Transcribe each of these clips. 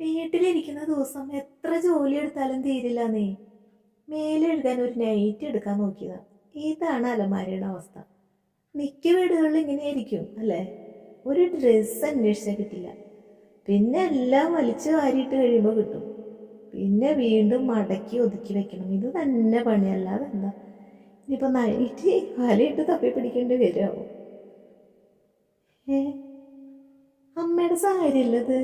വീട്ടിലിരിക്കുന്ന ദിവസം എത്ര ജോലി എടുത്താലും തീരില്ലെന്നേ. മേലെഴുതാൻ ഒരു നൈറ്റ് എടുക്കാൻ നോക്കിയതാ. ഇതാണ് അലമാരയുടെ അവസ്ഥ. മിക്ക വീടുകളിൽ ഇങ്ങനെ ആയിരിക്കും അല്ലേ? ഒരു ഡ്രസ്സ് അന്വേഷിച്ചാൽ കിട്ടില്ല. പിന്നെ എല്ലാം വലിച്ചു വാരിയിട്ട് കഴിയുമ്പോൾ കിട്ടും. പിന്നെ വീണ്ടും മടക്കി ഒതുക്കി വെക്കണം. ഇത് തന്നെ പണിയല്ലാതെ എന്താ. ഇനിയിപ്പോൾ നൈറ്റ് വലയിട്ട് തപ്പി പിടിക്കേണ്ടി വരുമോ? അമ്മയുടെ സാരി അല്ലത്,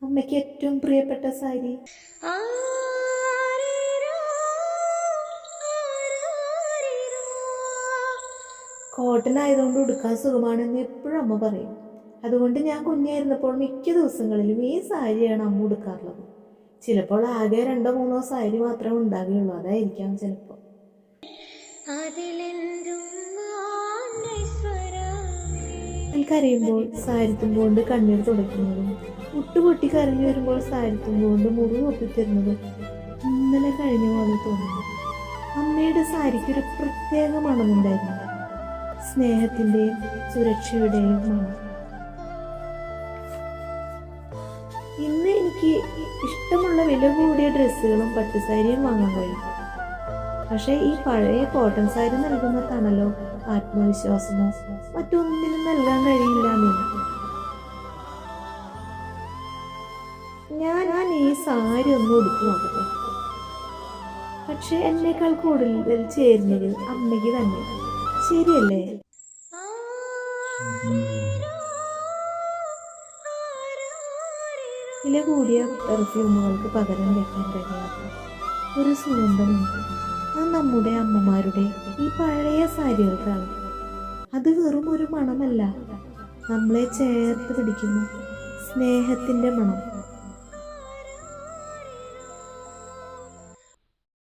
അമ്മയ്ക്ക് ഏറ്റവും പ്രിയപ്പെട്ട സാരി. കോട്ടൺ ആയതുകൊണ്ട് ഉടുക്കാൻ സുഖമാണെന്ന് എപ്പോഴും അമ്മ പറയും. അതുകൊണ്ട് ഞാൻ കുഞ്ഞായിരുന്നപ്പോൾ മിക്ക ദിവസങ്ങളിലും ഈ സാരിയാണ് അമ്മ ഉടുക്കാറുള്ളത്. ചിലപ്പോൾ ആകെ 2-3 സാരി മാത്രമേ ഉണ്ടാകുകയുള്ളൂ. അതായിരിക്കാം ചിലപ്പോൾ. കരയുമ്പോൾ സാരിത്തുമ്പ് കൊണ്ട് കണ്ണീർ തുടയ്ക്കുന്നതും മുട്ടുപൊട്ടി കരഞ്ഞു വരുമ്പോൾ സാരിത്തുമ്പ് കൊണ്ട് മുറിവ് ഒപ്പിത്തരുന്നതും ഇന്നലെ കഴിഞ്ഞ പോലെ തോന്നുന്നു. അമ്മയുടെ സാരിക്കൊരു പ്രത്യേക മണമുണ്ടായിരുന്നു. സ്നേഹത്തിന്റെയും സുരക്ഷയുടെയും മണം. ഇന്ന് എനിക്ക് ഇഷ്ടമുള്ള വില കൂടിയ ഡ്രസ്സുകളും പട്ടുസാരിയും വാങ്ങാൻ കഴിയും. പക്ഷെ ഈ പഴയ കോട്ടൺ സാരി നൽകുന്ന തണലോ ആത്മവിശ്വാസമോ മറ്റൊന്നിനും നൽകാൻ കഴിയില്ല. ഞാൻ ഈ സാരി ഒന്ന് ഉടുത്തു നോക്കട്ടെ. പക്ഷെ എന്നേക്കാൾ കൂടുതൽ ചേരുന്നത് അമ്മയ്ക്ക് തന്നെ. ശരിയല്ലേ? വില കൂടിയ പെർഫ്യൂമുകൾക്ക് പകരം വെക്കാൻ കഴിയാത്ത ഒരു സുഗന്ധമുണ്ട്. അത് നമ്മുടെ അമ്മമാരുടെ ഈ പഴയ സാരികൾക്കാണ്. അത് വെറും ഒരു മണമല്ല, നമ്മളെ ചേർത്ത് പിടിക്കുന്ന സ്നേഹത്തിന്റെ മണം.